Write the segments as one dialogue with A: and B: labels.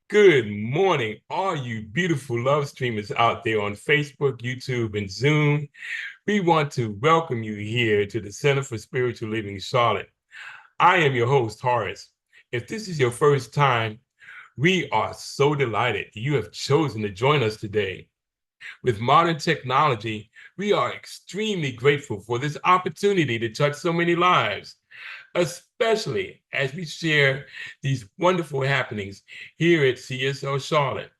A: Good morning, all you beautiful love streamers out there on Facebook, YouTube, and Zoom. We want to welcome you here to the Center for Spiritual Living Charlotte. I am your host, Horace. If this is your first time, we are so delighted you have chosen to join us today. With modern technology, we are extremely grateful for this opportunity to touch so many lives, especially as we share these wonderful happenings here at CSO Charlotte.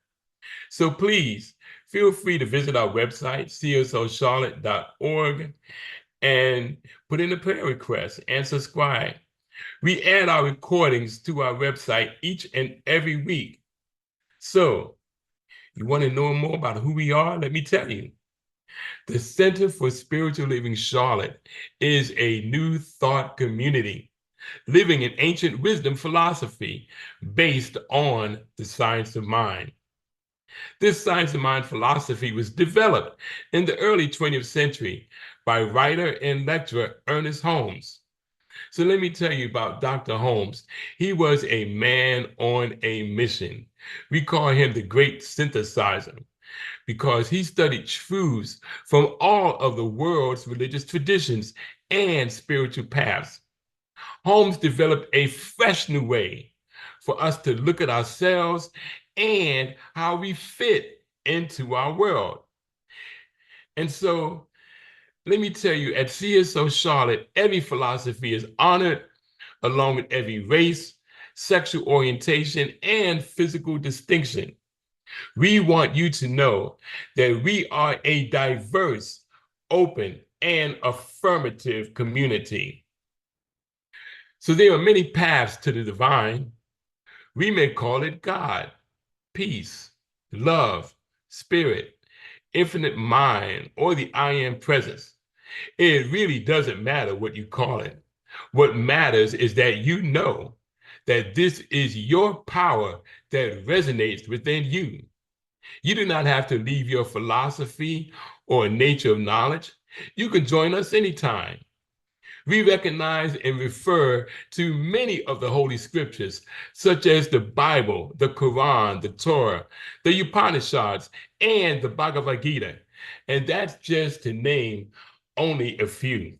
A: So please feel free to visit our website, csoCharlotte.org, and put in a prayer request and subscribe. We add our recordings to our website each and every week. So you want to know more about who we are? Let me tell you. The Center for Spiritual Living Charlotte is a new thought community living in ancient wisdom philosophy based on the science of mind. This science of mind philosophy was developed in the early 20th century by writer and lecturer Ernest Holmes. So let me tell you about Dr. Holmes. He was a man on a mission. We call him the great synthesizer because he studied truths from all of the world's religious traditions and spiritual paths. Holmes developed a fresh new way for us to look at ourselves and how we fit into our world. And so let me tell you, at CSO Charlotte, every philosophy is honored along with every race, sexual orientation, and physical distinction. We want you to know that we are a diverse, open, and affirmative community. So there are many paths to the divine. We may call it God, peace, love, spirit, infinite mind, or the I am presence. It really doesn't matter what you call it. What matters is that you know that this is your power that resonates within you. You do not have to leave your philosophy or nature of knowledge. You can join us anytime. We recognize and refer to many of the Holy Scriptures, such as the Bible, the Quran, the Torah, the Upanishads, and the Bhagavad Gita. And that's just to name only a few.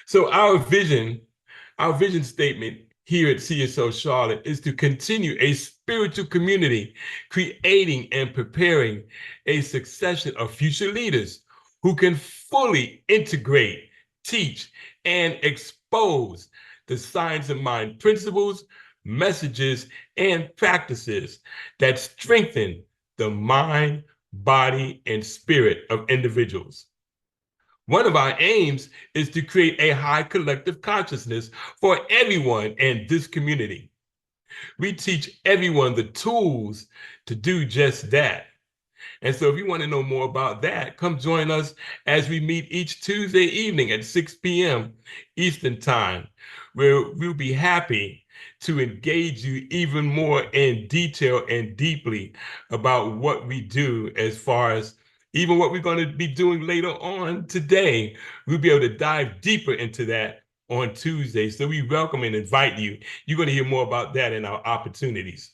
A: So our vision statement here at CSO Charlotte is to continue a spiritual community, creating and preparing a succession of future leaders who can fully integrate, teach, and expose the science of mind principles, messages, and practices that strengthen the mind, body, and spirit of individuals. One of our aims is to create a high collective consciousness for everyone in this community. We teach everyone the tools to do just that. And so if you want to know more about that, come join us as we meet each Tuesday evening at 6 p.m. Eastern Time, where we'll be happy to engage you even more in detail and deeply about what we do as far as even what we're going to be doing later on today. We'll be able to dive deeper into that on Tuesday. So we welcome and invite you. You're going to hear more about that in our opportunities.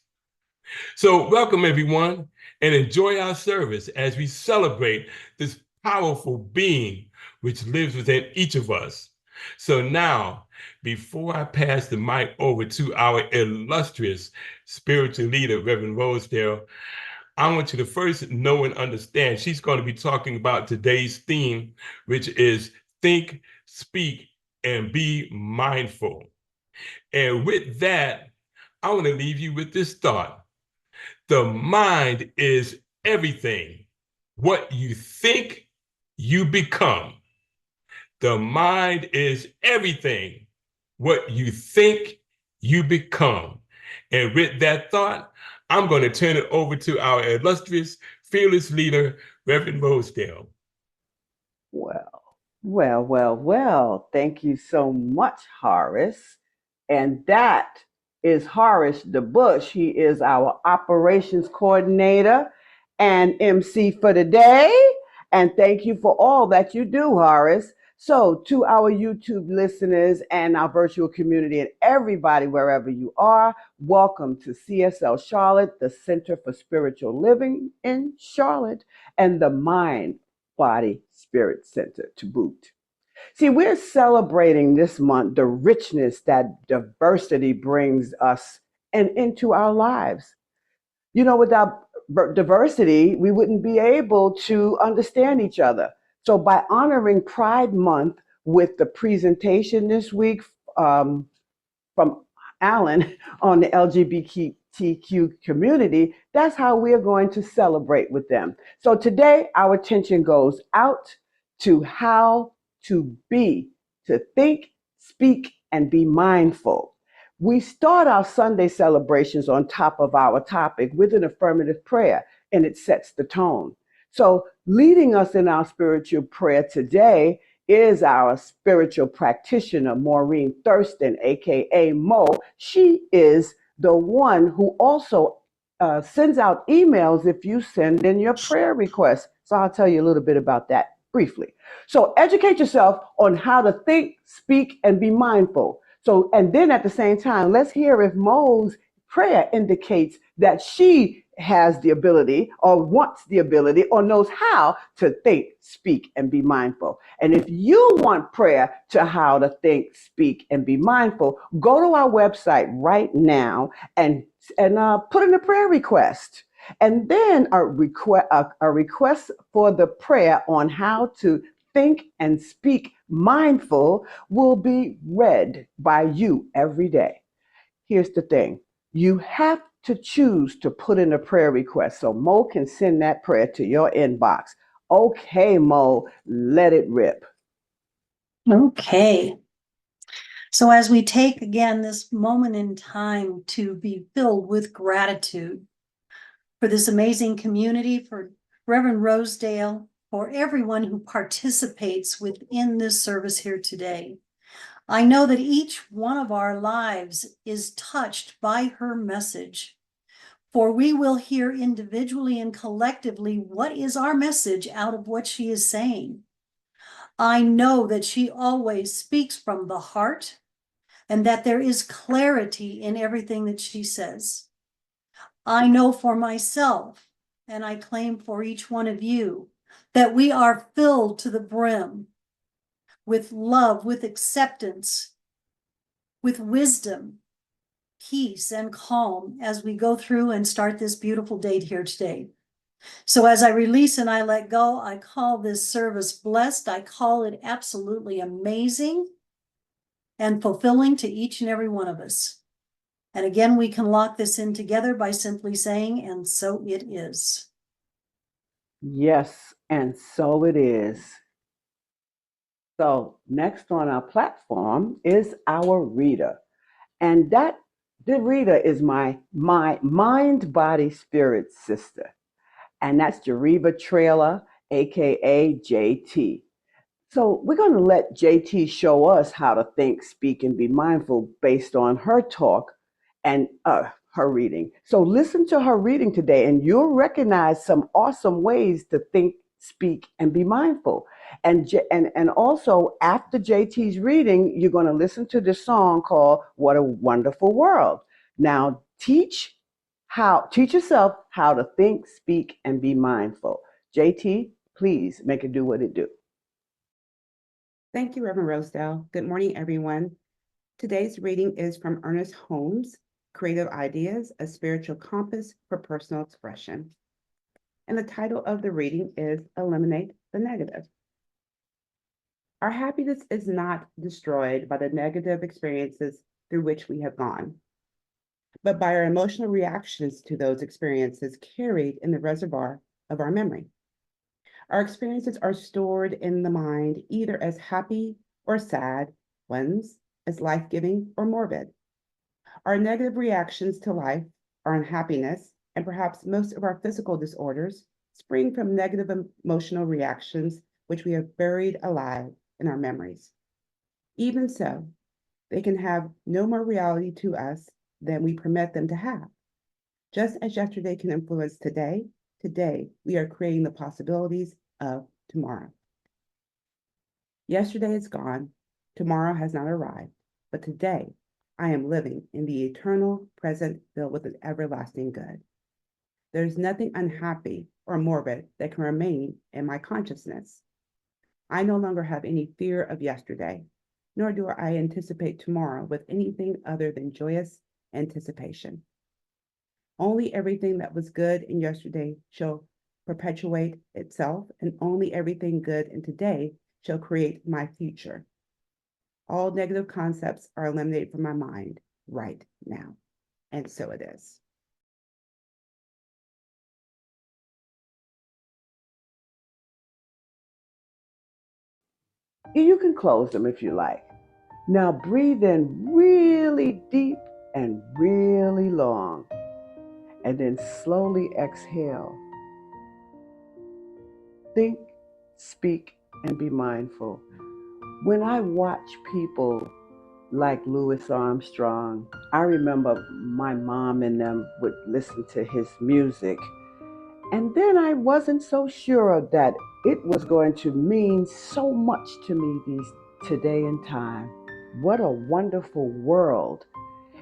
A: So welcome everyone and enjoy our service as we celebrate this powerful being which lives within each of us. So now, before I pass the mic over to our illustrious spiritual leader, Reverend Rosedale, I want you to first know and understand she's going to be talking about today's theme, which is think, speak, and be mindful. And with that, I want to leave you with this thought. The mind is everything. What you think, you become. The mind is everything. What you think, you become. And with that thought, I'm going to turn it over to our illustrious, fearless leader, Reverend Rosedale.
B: Well. Thank you so much, Horace. And that is Horace DeBush. He is our operations coordinator and MC for today. And thank you for all that you do, Horace. So, to our YouTube listeners and our virtual community and everybody wherever you are, welcome to CSL Charlotte, the Center for Spiritual Living in Charlotte, and the Mind, Body, Spirit Center to boot. See, we're celebrating this month the richness that diversity brings us and into our lives. Without diversity, we wouldn't be able to understand each other. So, by honoring Pride Month with the presentation this week, um, from Alan on the LGBTQ community, that's how we're going to celebrate with them. So today, our attention goes out to how to be, to think, speak, and be mindful. We start our Sunday celebrations on top of our topic with an affirmative prayer, and it sets the tone. So, leading us in our spiritual prayer today is our spiritual practitioner, Maureen Thurston, aka Mo. She is the one who also sends out emails if you send in your prayer requests. So I'll tell you a little bit about that briefly. So educate yourself on how to think, speak, and be mindful. So, and then at the same time, let's hear if Mo's prayer indicates that she has the ability or wants the ability or knows how to think, speak, and be mindful. And if you want prayer to how to think, speak, and be mindful, go to our website right now and put in a prayer request. And then a request for the prayer on how to think and speak mindful will be read by you every day. Here's the thing. You have to choose to put in a prayer request so Mo can send that prayer to your inbox. Okay, Mo, let it rip.
C: Okay. So as we take again this moment in time to be filled with gratitude for this amazing community, for Reverend Rosedale, for everyone who participates within this service here today. I know that each one of our lives is touched by her message, for we will hear individually and collectively what is our message out of what she is saying. I know that she always speaks from the heart and that there is clarity in everything that she says. I know for myself, and I claim for each one of you, that we are filled to the brim with love, with acceptance, with wisdom, peace, and calm as we go through and start this beautiful date here today. So as I release and I let go, I call this service blessed. I call it absolutely amazing and fulfilling to each and every one of us. And again, we can lock this in together by simply saying, and so it is.
B: Yes, and so it is. So, next on our platform is our reader. And the reader is my mind, body, spirit sister. And that's Jariva Trailer, aka JT. So we're going to let JT show us how to think, speak, and be mindful based on her talk and her reading. So listen to her reading today, and you'll recognize some awesome ways to think, speak, and be mindful. And also after JT's reading, you're going to listen to this song called "What a Wonderful World." Now teach yourself how to think, speak, and be mindful. JT, please make it do what it do.
D: Thank you, Reverend Rosedale. Good morning, everyone. Today's reading is from Ernest Holmes' Creative Ideas, a Spiritual Compass for Personal Expression. And the title of the reading is Eliminate the Negative. Our happiness is not destroyed by the negative experiences through which we have gone, but by our emotional reactions to those experiences carried in the reservoir of our memory. Our experiences are stored in the mind either as happy or sad ones, as life-giving or morbid. Our negative reactions to life, our unhappiness, and perhaps most of our physical disorders spring from negative emotional reactions which we have buried alive in our memories. Even so, they can have no more reality to us than we permit them to have. Just as yesterday can influence today we are creating the possibilities of tomorrow. Yesterday is gone, tomorrow has not arrived, but today I am living in the eternal present filled with an everlasting good. There is nothing unhappy or morbid that can remain in my consciousness. I no longer have any fear of yesterday, nor do I anticipate tomorrow with anything other than joyous anticipation. Only everything that was good in yesterday shall perpetuate itself, and only everything good in today shall create my future. All negative concepts are eliminated from my mind right now. And so it is.
B: You can close them if you like. Now breathe in really deep and really long, and then slowly exhale. Think, speak, and be mindful. When I watch people like Louis Armstrong, I remember my mom and them would listen to his music. And then I wasn't so sure that it was going to mean so much to me today and time. What a wonderful world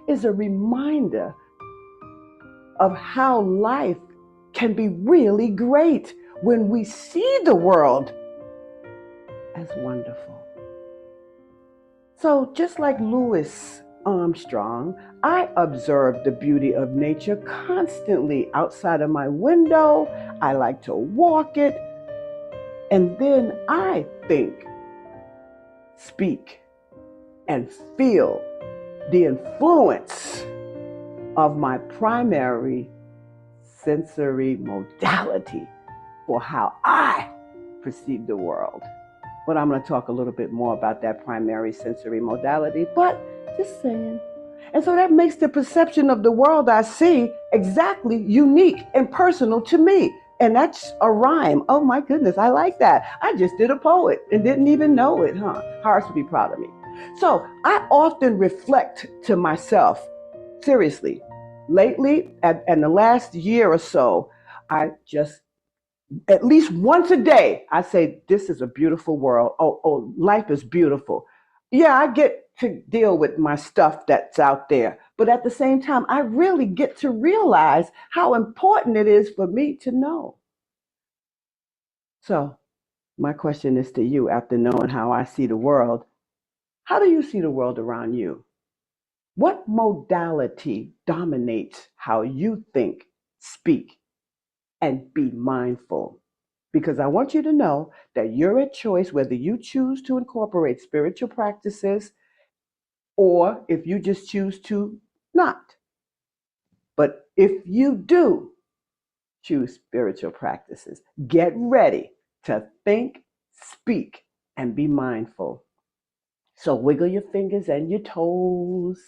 B: is a reminder of how life can be really great when we see the world as wonderful. So just like Louis Armstrong, I observe the beauty of nature constantly outside of my window. I like to walk it. And then I think, speak, and feel the influence of my primary sensory modality for how I perceive the world. But I'm going to talk a little bit more about that primary sensory modality, but just saying. And so that makes the perception of the world I see exactly unique and personal to me. And that's a rhyme. Oh my goodness, I like that. I just did a poet and didn't even know it, huh? Horace would be proud of me. So I often reflect to myself, seriously, lately, and the last year or so, I just at least once a day, I say, this is a beautiful world. Oh, life is beautiful. Yeah, I get to deal with my stuff that's out there. But at the same time, I really get to realize how important it is for me to know. So, my question is to you after knowing how I see the world. How do you see the world around you? What modality dominates how you think, speak, and be mindful? Because I want you to know that you're at choice whether you choose to incorporate spiritual practices or if you just choose to not. But if you do choose spiritual practices, get ready to think, speak, and be mindful. So wiggle your fingers and your toes,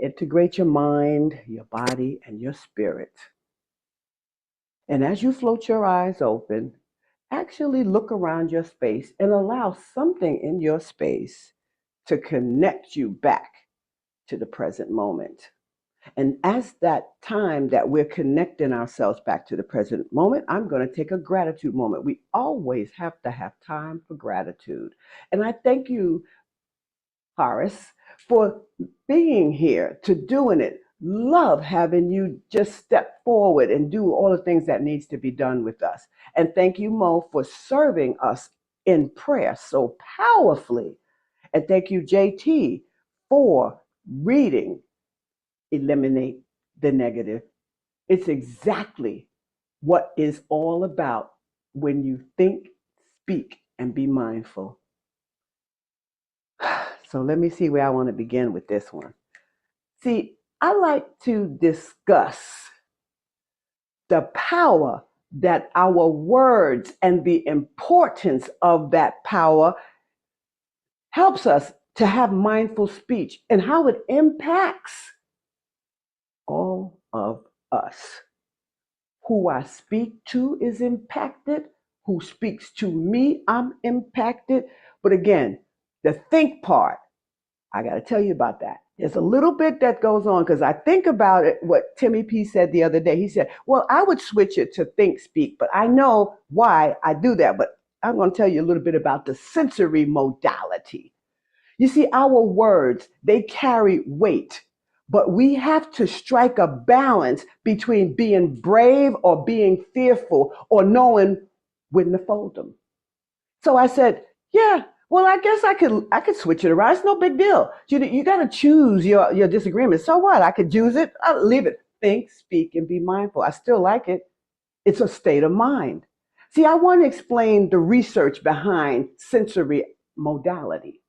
B: integrate your mind, your body, and your spirit. And as you float your eyes open, actually look around your space and allow something in your space to connect you back to the present moment. And as that time that we're connecting ourselves back to the present moment, I'm going to take a gratitude moment. We always have to have time for gratitude. And I thank you, Horace, for being here, to doing it. Love having you just step forward and do all the things that needs to be done with us. And thank you, Mo, for serving us in prayer so powerfully. And thank you, JT, for reading Eliminate the Negative. It's exactly what it's all about when you think, speak, and be mindful. So let me see where I want to begin with this one. See, I like to discuss the power that our words and the importance of that power helps us to have mindful speech and how it impacts all of us. Who I speak to is impacted. Who speaks to me, I'm impacted. But again, the think part, I got to tell you about that. There's a little bit that goes on because I think about it, what Timmy P said the other day. He said, well, I would switch it to think, speak, but I know why I do that. But I'm going to tell you a little bit about the sensory modality. You see, our words, they carry weight, but we have to strike a balance between being brave or being fearful or knowing when to fold them. So I said, yeah, well, I guess I could switch it around. It's no big deal. You got to choose your disagreement. So what? I could use it. I'll leave it. Think, speak, and be mindful. I still like it. It's a state of mind. See, I want to explain the research behind sensory modality.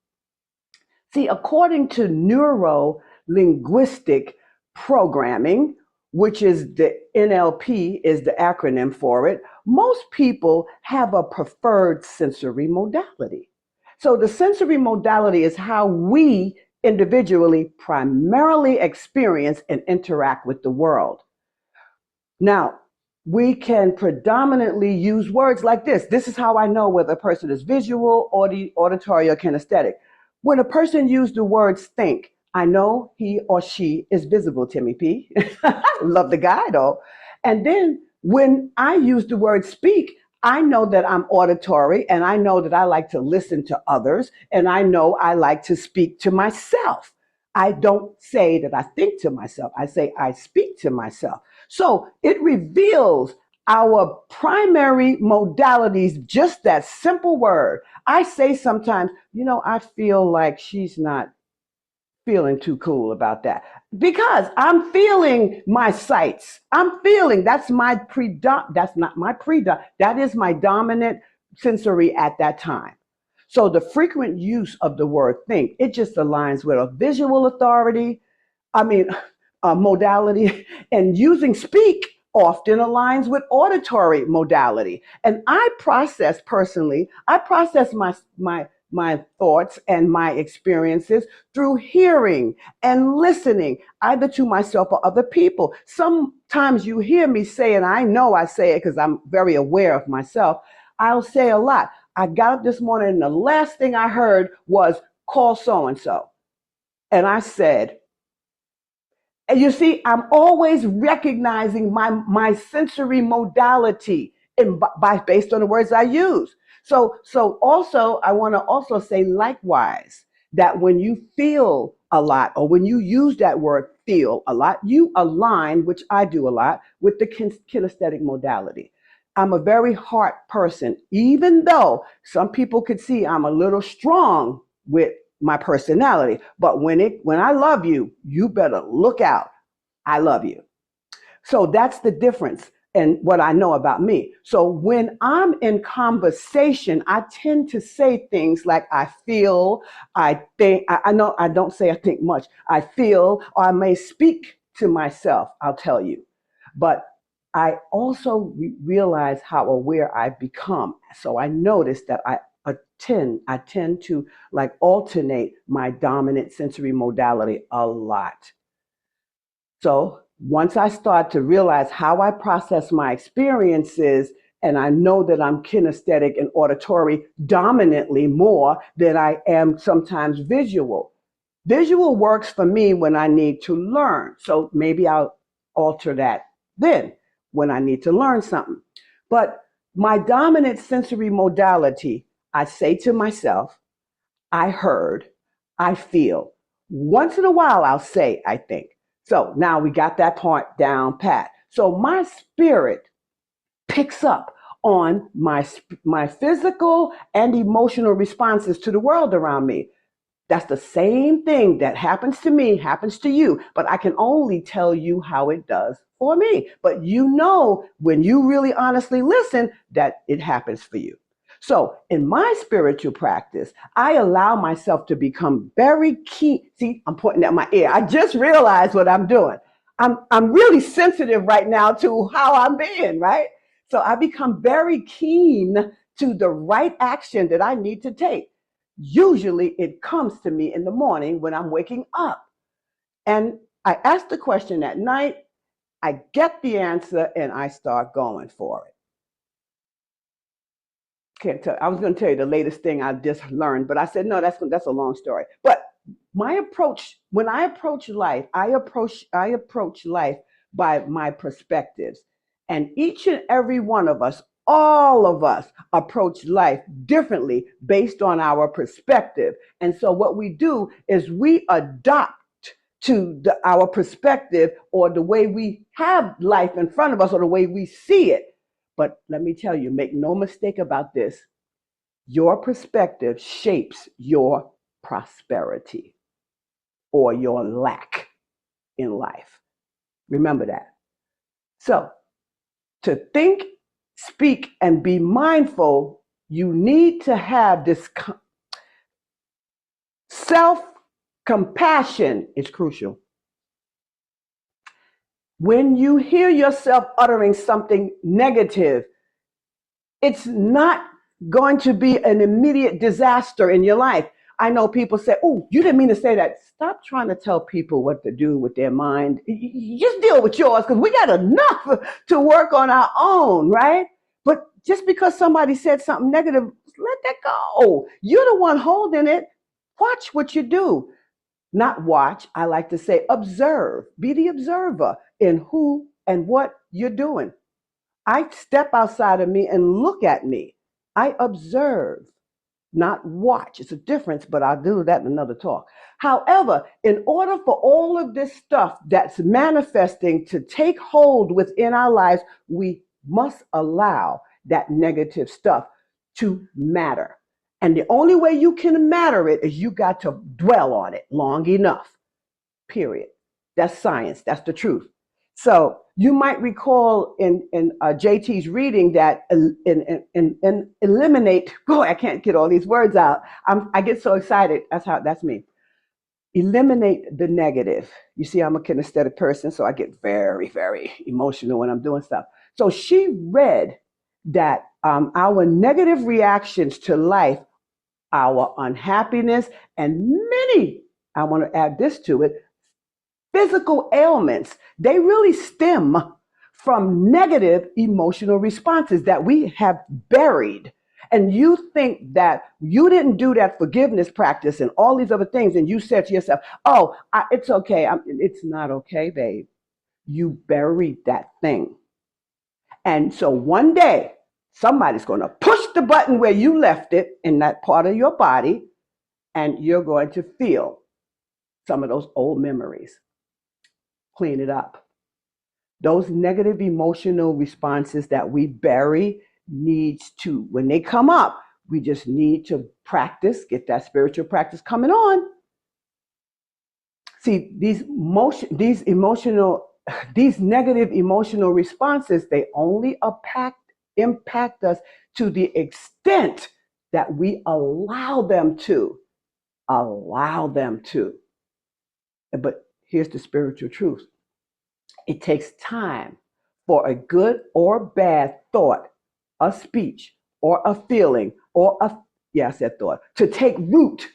B: See, according to neuro linguistic programming, which is the NLP is the acronym for it, most people have a preferred sensory modality. So the sensory modality is how we individually primarily experience and interact with the world. Now, we can predominantly use words like this. This is how I know whether a person is visual, auditory, or kinesthetic. When a person uses the words think, I know he or she is visible, Timmy P. Love the guy though. And then when I use the word speak, I know that I'm auditory and I know that I like to listen to others and I know I like to speak to myself. I don't say that I think to myself. I say I speak to myself. So it reveals our primary modalities, just that simple word. I say sometimes, I feel like she's not feeling too cool about that because I'm feeling my sights. I'm feeling that's not my that is my dominant sensory at that time. So the frequent use of the word think, it just aligns with a visual authority, I mean, modality, and using speak often aligns with auditory modality. And I process my thoughts and my experiences through hearing and listening, either to myself or other people. Sometimes you hear me say, and I know I say it because I'm very aware of myself, I'll say a lot. I got up this morning and the last thing I heard was call so and so. And I said, and you see, I'm always recognizing my sensory modality based on the words I use. So also, I want to also say likewise that when you feel a lot, or when you use that word feel a lot, you align, which I do a lot, with the kinesthetic modality. I'm a very heart person, even though some people could see I'm a little strong with my personality. But when I love you, you better look out. I love you. So that's the difference and what I know about me. So when I'm in conversation, I tend to say things like I feel, I think, I know I don't say I think much. I feel, or I may speak to myself, I'll tell you. But I also realize how aware I've become. So I notice that I tend to like alternate my dominant sensory modality a lot. So once I start to realize how I process my experiences, and I know that I'm kinesthetic and auditory dominantly more than I am sometimes visual. Visual works for me when I need to learn. So maybe I'll alter that then when I need to learn something. But my dominant sensory modality, I say to myself, I heard, I feel. Once in a while, I'll say, I think. So now we got that part down pat. So my spirit picks up on my physical and emotional responses to the world around me. That's the same thing that happens to me, happens to you, but I can only tell you how it does for me. But when you really honestly listen, that it happens for you. So in my spiritual practice, I allow myself to become very keen. See, I'm pointing at my ear. I just realized what I'm doing. I'm really sensitive right now to how I'm being, right? So I become very keen to the right action that I need to take. Usually it comes to me in the morning when I'm waking up. And I ask the question at night, I get the answer, and I start going for it. Can't tell. I was going to tell you the latest thing I just learned, but I said, no, that's a long story. But my approach, when I approach life, I approach life by my perspectives. And each and every one of us All of us approach life differently based on our perspective. And so what we do is we adopt to our perspective or the way we have life in front of us or the way we see it. But let me tell you, make no mistake about this. Your perspective shapes your prosperity or your lack in life. Remember that. So, to think, speak, and be mindful, you need to have this self compassion is crucial. When you hear yourself uttering something negative, it's not going to be an immediate disaster in your life. I know people say, "Oh, you didn't mean to say that." Stop trying to tell people what to do with their mind. You just deal with yours because we got enough to work on our own, right? But just because somebody said something negative, let that go. You're the one holding it. Watch what you do. Not watch, I like to say observe. Be the observer in who and what you're doing. I step outside of me and look at me. I observe, not watch. It's a difference, but I'll do that in another talk. However, in order for all of this stuff that's manifesting to take hold within our lives, we must allow that negative stuff to matter. And the only way you can matter it is you got to dwell on it long enough, period. That's science. That's the truth. So you might recall in JT's reading that in eliminate. Boy, I can't get all these words out. I get so excited. That's me. Eliminate the negative. You see, I'm a kinesthetic person, so I get very, very emotional when I'm doing stuff. So she read that our negative reactions to life, our unhappiness, and many, I want to add this to it, physical ailments, they really stem from negative emotional responses that we have buried. And you think that you didn't do that forgiveness practice and all these other things, and you said to yourself, "Oh, it's okay." It's not okay, babe. You buried that thing. And so one day, somebody's going to push the button where you left it in that part of your body, and you're going to feel some of those old memories. Clean it up. Those negative emotional responses that we bury needs to, when they come up, we just need to practice, get that spiritual practice coming on. See, these negative emotional responses, they only impact us to the extent that we allow them to. Allow them to. But here's the spiritual truth. It takes time for a good or bad thought, a speech, or a feeling, or a, yeah, I said thought, to take root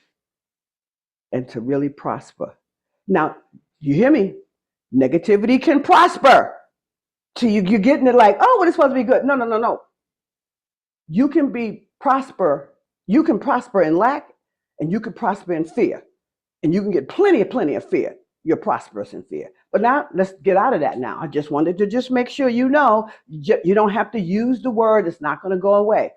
B: and to really prosper. Now, you hear me? Negativity can prosper. So you're getting it like, oh, well, it's supposed to be good. No, no, no, no. You can you can prosper in lack, and you can prosper in fear. And you can get plenty of fear. You're prosperous in fear. But now let's get out of that now. I just wanted to just make sure you know you don't have to use the word. It's not going to go away.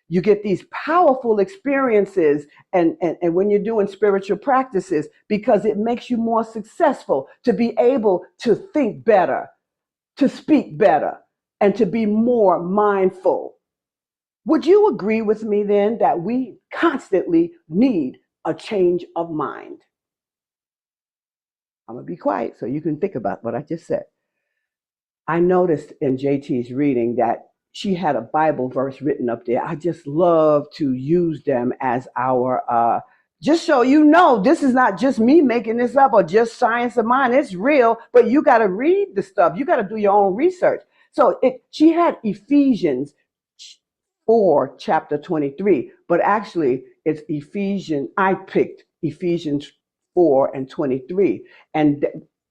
B: You get these powerful experiences and when you're doing spiritual practices because it makes you more successful to be able to think better, to speak better, and to be more mindful. Would you agree with me then that we constantly need a change of mind? I'm going to be quiet so you can think about what I just said. I noticed in JT's reading that she had a Bible verse written up there. I just love to use them as just so you know, this is not just me making this up or just science of mine. It's real, but you got to read the stuff. You got to do your own research. So she had Ephesians 4, chapter 23, but actually it's Ephesians. I picked Ephesians 4 and 23. And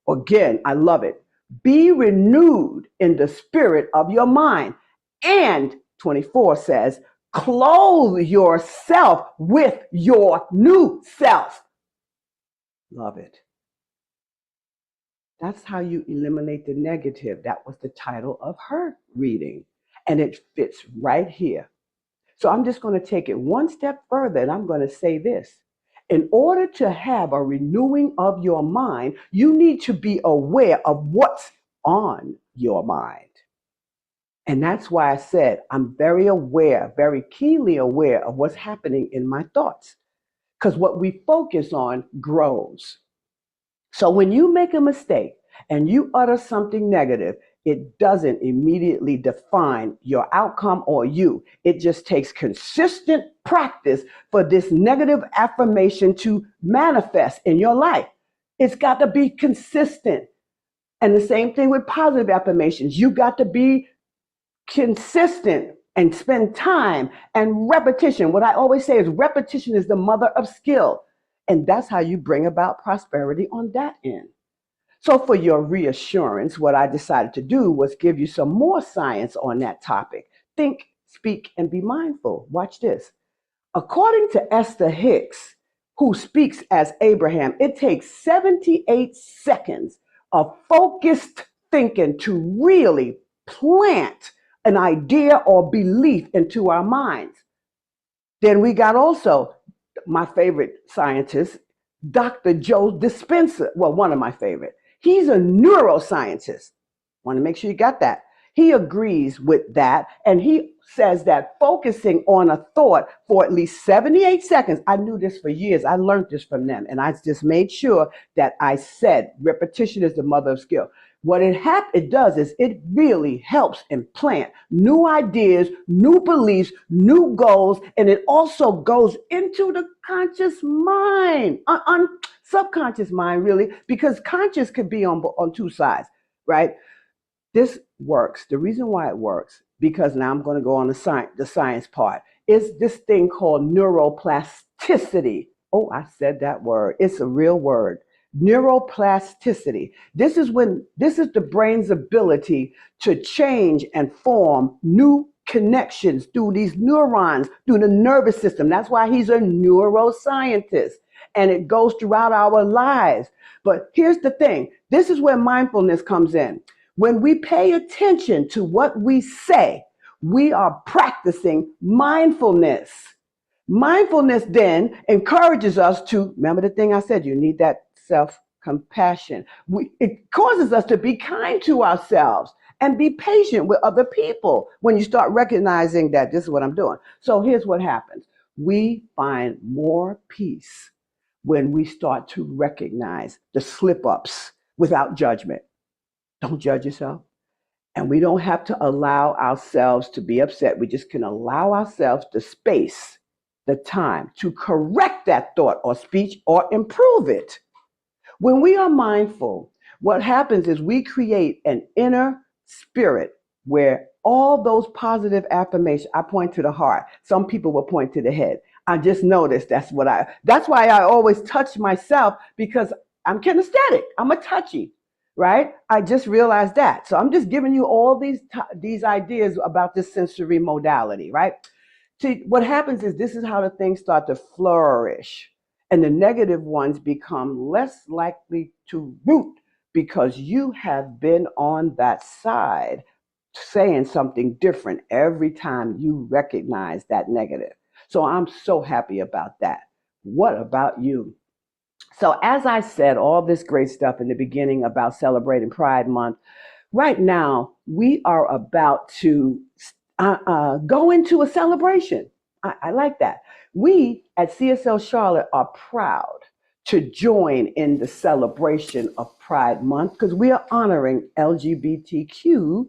B: again, I love it. Be renewed in the spirit of your mind. And 24 says, clothe yourself with your new self. Love it. That's how you eliminate the negative. That was the title of her reading. and it fits right here. So I'm just going to take it one step further and I'm going to say this. In order to have a renewing of your mind, you need to be aware of what's on your mind. And that's why I said I'm very aware, very keenly aware of what's happening in my thoughts. Because what we focus on grows. So when you make a mistake and you utter something negative, it doesn't immediately define your outcome or you. It just takes consistent practice for this negative affirmation to manifest in your life. It's got to be consistent. And the same thing with positive affirmations. You got to be consistent and spend time and repetition. What I always say is repetition is the mother of skill. And that's how you bring about prosperity on that end. So, for your reassurance, what I decided to do was give you some more science on that topic. Think, speak, and be mindful. Watch this. According to Esther Hicks, who speaks as Abraham, it takes 78 seconds of focused thinking to really plant an idea or belief into our minds. Then we got also my favorite scientist, Dr. Joe Dispenza. Well, one of my favorite. He's a neuroscientist. Want to make sure you got that. He agrees with that, and he says that focusing on a thought for at least 78 seconds. I knew this for years. I learned this from them, and I just made sure that I said repetition is the mother of skill. What it does is it really helps implant new ideas, new beliefs, new goals, and it also goes into the conscious mind, subconscious mind, really, because conscious could be on two sides, right? This works. The reason why it works, because now I'm going to go on the science part, is this thing called neuroplasticity. Oh, I said that word. It's a real word. Neuroplasticity. This is the brain's ability to change and form new connections through these neurons, through the nervous system. That's why he's a neuroscientist. And it goes throughout our lives. But here's the thing. This is where mindfulness comes in. When we pay attention to what we say, we are practicing mindfulness. Mindfulness then encourages us to, remember the thing I said, you need that self-compassion. It causes us to be kind to ourselves and be patient with other people when you start recognizing that this is what I'm doing. So here's what happens. We find more peace when we start to recognize the slip-ups without judgment. Don't judge yourself. And we don't have to allow ourselves to be upset. We just can allow ourselves the space, the time to correct that thought or speech or improve it. When we are mindful, what happens is we create an inner spirit where all those positive affirmations, I point to the heart. Some people will point to the head. I just noticed that's why I always touch myself, because I'm kinesthetic. I'm a touchy, right? I just realized that. So I'm just giving you all these ideas about this sensory modality, right? See, what happens is this is how the things start to flourish, and the negative ones become less likely to root because you have been on that side saying something different every time you recognize that negative. So I'm so happy about that. What about you? So, as I said, all this great stuff in the beginning about celebrating Pride Month, right now we are about to go into a celebration. I like that. We at CSL Charlotte are proud to join in the celebration of Pride Month because we are honoring LGBTQ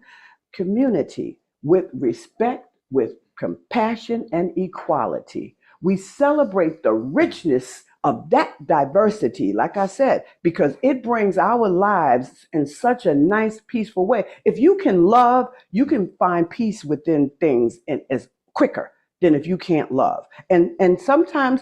B: community with respect, with compassion, and equality. We celebrate the richness of that diversity, like I said, because it brings our lives in such a nice, peaceful way. If you can love, you can find peace within things as quicker than if you can't love. And sometimes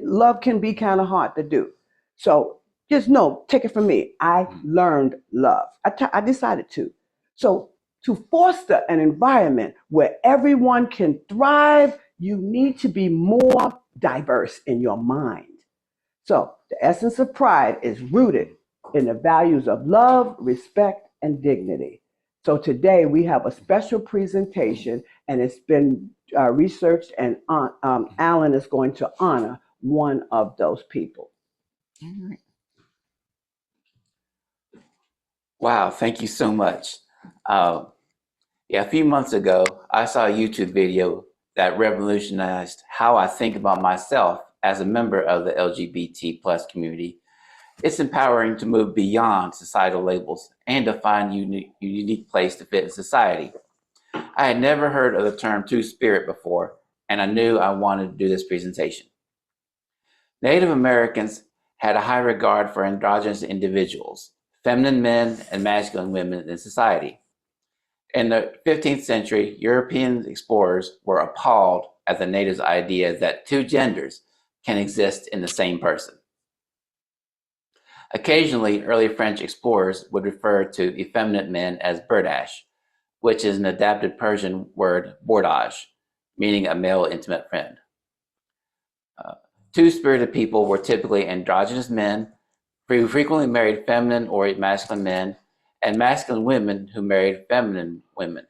B: love can be kind of hard to do. So just know, take it from me. I learned love. I decided to. So to foster an environment where everyone can thrive, you need to be more diverse in your mind. So the essence of pride is rooted in the values of love, respect, and dignity. So today we have a special presentation, and it's been researched, and Alan is going to honor one of those people.
E: All right. Wow, thank you so much. Yeah, a few months ago, I saw a YouTube video that revolutionized how I think about myself as a member of the LGBT plus community. It's empowering to move beyond societal labels and to find a unique place to fit in society. I had never heard of the term two-spirit before, and I knew I wanted to do this presentation. Native Americans had a high regard for androgynous individuals, feminine men and masculine women in society. In the 15th century, European explorers were appalled at the natives' idea that two genders can exist in the same person. Occasionally, early French explorers would refer to effeminate men as berdache, which is an adapted Persian word bordage, meaning a male intimate friend. Two-spirited people were typically androgynous men who frequently married feminine or masculine men, and masculine women who married feminine women.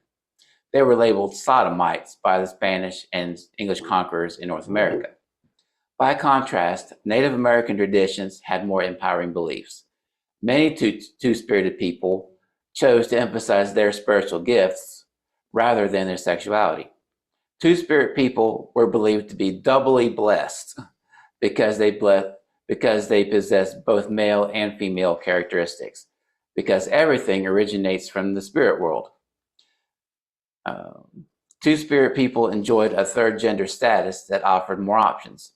E: They were labeled sodomites by the Spanish and English conquerors in North America. By contrast, Native American traditions had more empowering beliefs. Many two-spirited people chose to emphasize their spiritual gifts rather than their sexuality. Two-spirit people were believed to be doubly blessed because they possess both male and female characteristics, because everything originates from the spirit world. Two-spirit people enjoyed a third gender status that offered more options.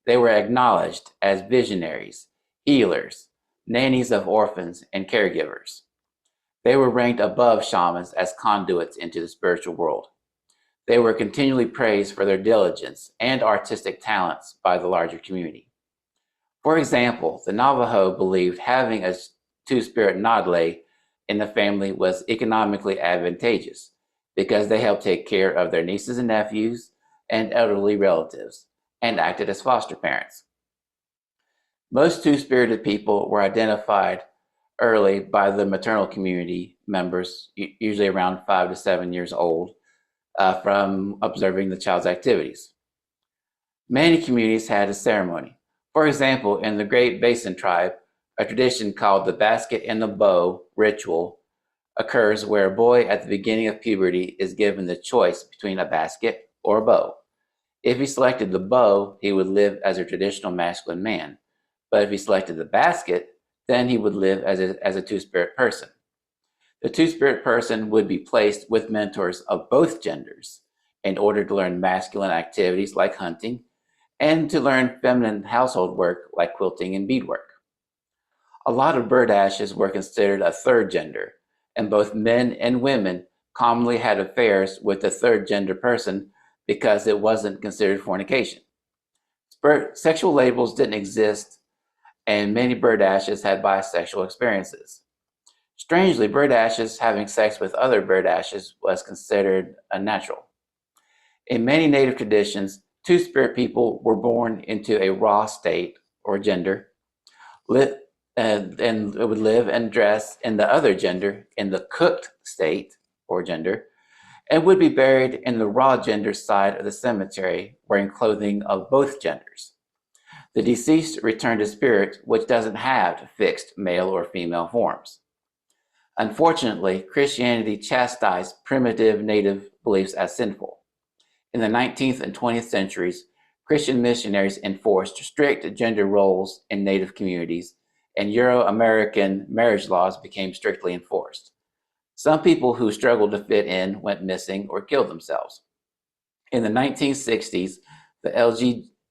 E: They were acknowledged as visionaries, healers, nannies of orphans, and caregivers. They were ranked above shamans as conduits into the spiritual world. They were continually praised for their diligence and artistic talents by the larger community. For example, the Navajo believed having a two-spirit Nadle in the family was economically advantageous because they helped take care of their nieces and nephews and elderly relatives and acted as foster parents. Most two-spirited people were identified early by the maternal community members, usually around 5 to 7 years old, from observing the child's activities. Many communities had a ceremony. For example, in the Great Basin tribe, a tradition called the basket and the bow ritual occurs where a boy at the beginning of puberty is given the choice between a basket or a bow. If he selected the bow, he would live as a traditional masculine man. But if he selected the basket, then he would live as a two-spirit person. The two-spirit person would be placed with mentors of both genders in order to learn masculine activities like hunting and to learn feminine household work like quilting and beadwork. A lot of berdaches were considered a third gender, and both men and women commonly had affairs with the third gender person because it wasn't considered fornication. Sexual labels didn't exist, and many berdaches had bisexual experiences. Strangely, berdaches having sex with other berdaches was considered unnatural. In many native traditions, two-spirit people were born into a raw state or gender, and would live and dress in the other gender in the cooked state or gender, and would be buried in the raw gender side of the cemetery wearing clothing of both genders. The deceased returned to spirit, which doesn't have fixed male or female forms. Unfortunately, Christianity chastised primitive native beliefs as sinful. In the 19th and 20th centuries, Christian missionaries enforced strict gender roles in native communities, and Euro-American marriage laws became strictly enforced. Some people who struggled to fit in went missing or killed themselves. In the 1960s, the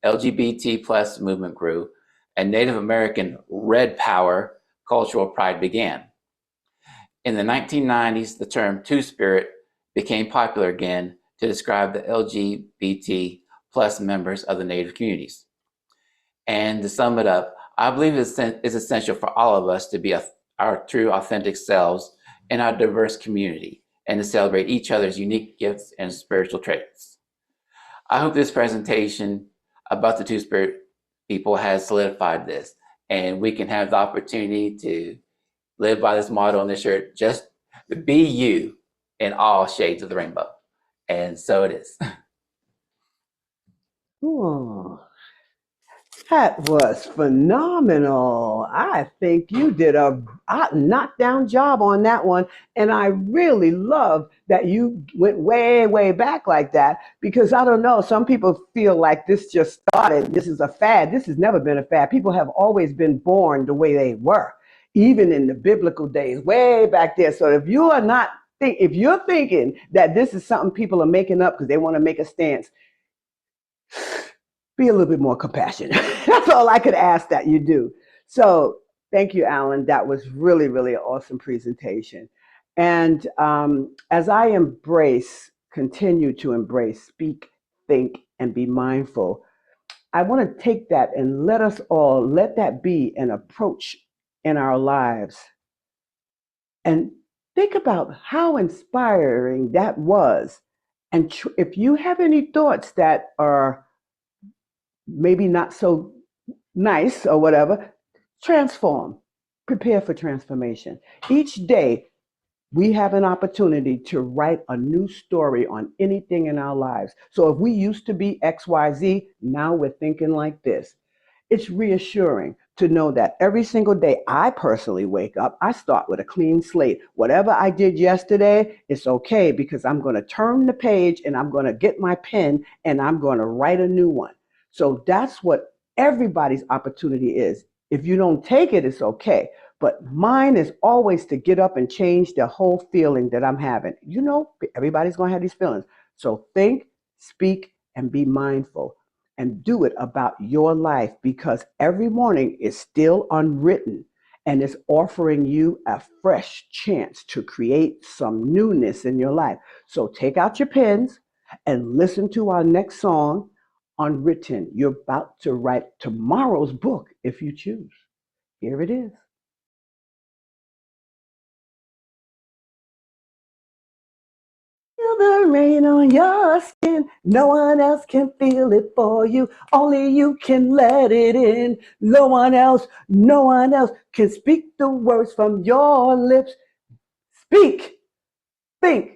E: LGBT plus movement grew, and Native American Red Power cultural pride began. In the 1990s, the term two-spirit became popular again to describe the LGBT plus members of the Native communities. And to sum it up, I believe it's essential for all of us to be our true authentic selves in our diverse community and to celebrate each other's unique gifts and spiritual traits. I hope this presentation about the two-spirit people has solidified this, and we can have the opportunity to live by this motto on this shirt, just Be you in all shades of the rainbow. And so it is.
B: Oh, that was phenomenal. I think you did a knockdown job on that one. And I really love that you went way, way back like that because I don't know, some people feel like this just started. This is a fad. This has never been a fad. People have always been born the way they were, even in the biblical days, way back there. So if you are not, if you're thinking that this is something people are making up because they want to make a stance, be a little bit more compassionate. That's all I could ask that you do. So thank you, Alan. That was really, really an awesome presentation. And as I continue to embrace, speak, think, and be mindful, I want to take that and let that be an approach in our lives. And think about how inspiring that was. And if you have any thoughts that are maybe not so nice or whatever, transform, prepare for transformation. Each day, we have an opportunity to write a new story on anything in our lives. So if we used to be XYZ, now we're thinking like this. It's reassuring to know that every single day I personally wake up, I start with a clean slate. Whatever I did yesterday, it's okay because I'm going to turn the page and I'm going to get my pen and I'm going to write a new one. So that's what everybody's opportunity is. If you don't take it, it's okay. But mine is always to get up and change the whole feeling that I'm having. You know, everybody's going to have these feelings. So think, speak, and be mindful and do it about your life because every morning is still unwritten and it's offering you a fresh chance to create some newness in your life. So take out your pens and listen to our next song, Unwritten. You're about to write tomorrow's book if you choose. Here it is. Feel the rain on your skin. No one else can feel it for you. Only you can let it in. No one else can speak the words from your lips. Speak, think,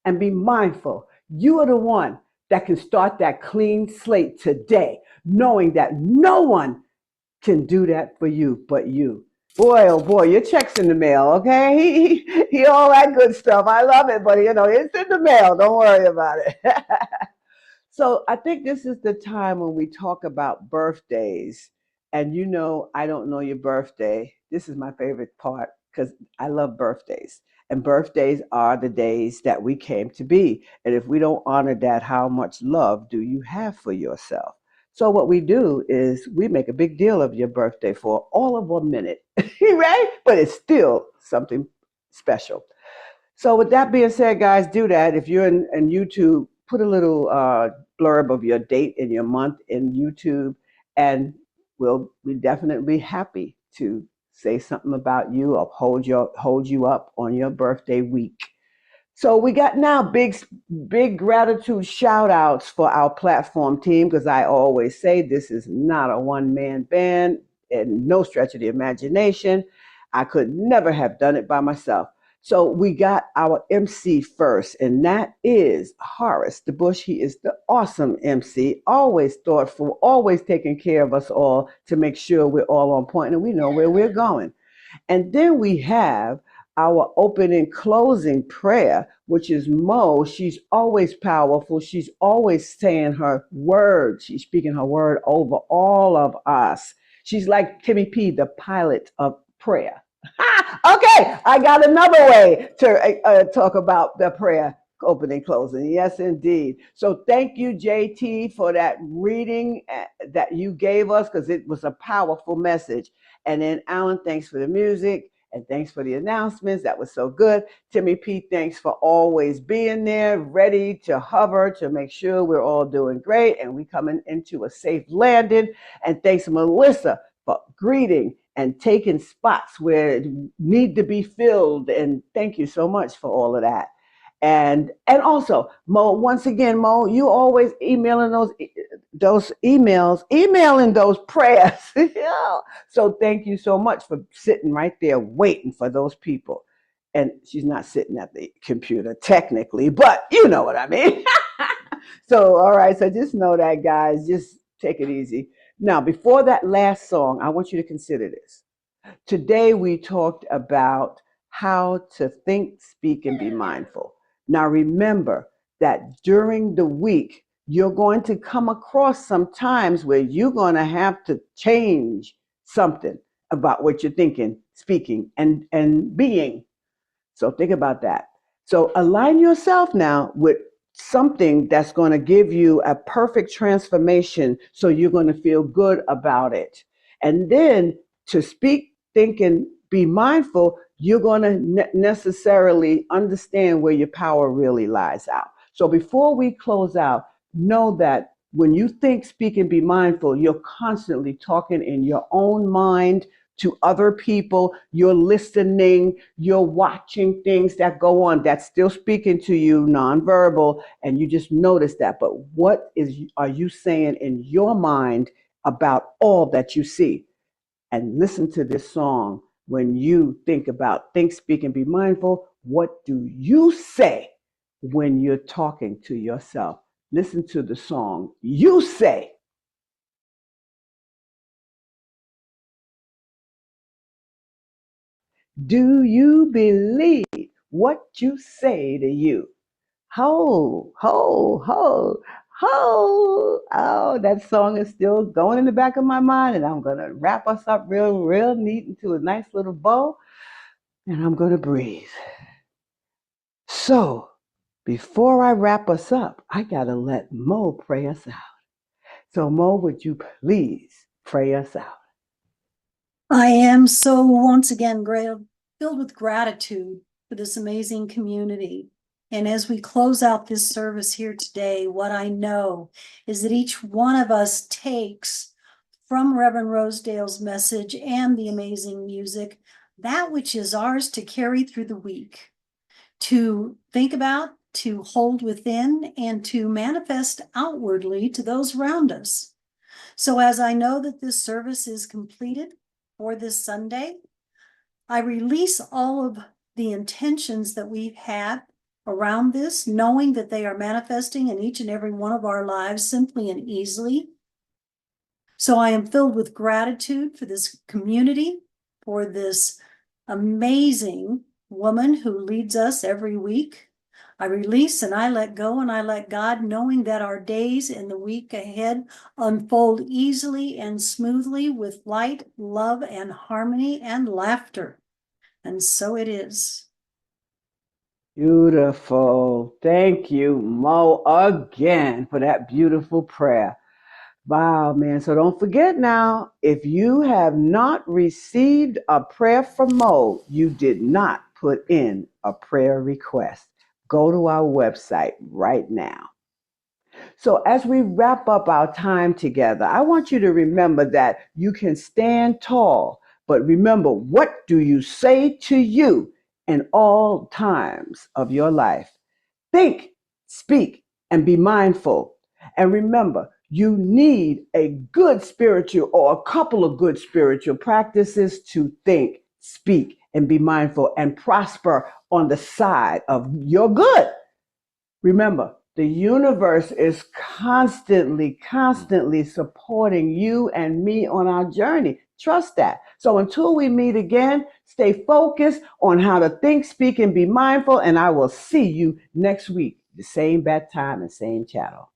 B: and be mindful. You are the one that can start that clean slate today, knowing that no one can do that for you but you. Boy, oh boy, your check's in the mail, okay? He all that good stuff. I love it, but it's in the mail. Don't worry about it. So I think this is the time when we talk about birthdays. And I don't know your birthday. This is my favorite part because I love birthdays. And birthdays are the days that we came to be. And if we don't honor that, how much love do you have for yourself? So what we do is we make a big deal of your birthday for all of 1 minute, right? But it's still something special. So with that being said, guys, do that. If you're in YouTube, put a little blurb of your date and your month in YouTube, and we'll be definitely happy to say something about you or hold you up on your birthday week. So we got now big gratitude shout outs for our platform team because I always say this is not a one-man band and no stretch of the imagination. I could never have done it by myself. So we got our MC first, and that is Horace DeBush. He is the awesome MC, always thoughtful, always taking care of us all to make sure we're all on point and we know where we're going. And then we have our opening closing prayer, which is Mo. She's always powerful. She's always saying her word. She's speaking her word over all of us. She's like Timmy P, the pilot of prayer. Okay, I got another way to talk about the prayer opening closing. Yes, indeed. So thank you, JT, for that reading that you gave us because it was a powerful message. And then Alan, thanks for the music and thanks for the announcements. That was so good. Timmy P, thanks for always being there, ready to hover to make sure we're all doing great and we coming into a safe landing. And thanks, Melissa, for greeting and taking spots where it need to be filled. And thank you so much for all of that. And also, Mo, once again, Mo, you always emailing those emails, emailing those prayers. Yeah. So thank you so much for sitting right there waiting for those people. And she's not sitting at the computer technically, but you know what I mean. So, all right. So just know that, guys. Just take it easy. Now, before that last song, I want you to consider this. Today, we talked about how to think, speak, and be mindful. Now, remember that during the week, you're going to come across some times where you're going to have to change something about what you're thinking, speaking, and being. So think about that. So align yourself now with something that's going to give you a perfect transformation so you're going to feel good about it. And then to speak, think, and be mindful, you're going to necessarily understand where your power really lies out. So before we close out, know that when you think, speak, and be mindful, you're constantly talking in your own mind to other people. You're listening, you're watching things that go on that's still speaking to you nonverbal, and you just notice that. But what are you saying in your mind about all that you see? And listen to this song. When you think about think, speak, and be mindful, what do you say when you're talking to yourself? Listen to the song. You say. Do you believe what you say to you? Ho, ho, ho, ho. Oh, that song is still going in the back of my mind, and I'm going to wrap us up real, real neat into a nice little bow, and I'm going to breathe. So, before I wrap us up, I got to let Mo pray us out. So, Mo, would you please pray us out?
C: I am so once again filled with gratitude for this amazing community. And as we close out this service here today, what I know is that each one of us takes from Reverend Rosedale's message and the amazing music that which is ours to carry through the week, to think about, to hold within, and to manifest outwardly to those around us. So as I know that this service is completed for this Sunday, I release all of the intentions that we've had around this, knowing that they are manifesting in each and every one of our lives simply and easily. So I am filled with gratitude for this community, for this amazing woman who leads us every week. I release and I let go and I let God, knowing that our days in the week ahead unfold easily and smoothly with light, love, and harmony and laughter. And so it is.
B: Beautiful. Thank you, Mo, again for that beautiful prayer. Wow, man. So don't forget now, if you have not received a prayer from Mo, you did not put in a prayer request. Go to our website right now. So as we wrap up our time together, I want you to remember that you can stand tall, but remember, what do you say to you in all times of your life? Think, speak, and be mindful. And remember, you need a good spiritual or a couple of good spiritual practices to think, speak, and be mindful and prosper on the side of your good. Remember, the universe is constantly supporting you and me on our journey. Trust that. So until we meet again, stay focused on how to think, speak, and be mindful. And I will see you next week, the same bad time and same channel.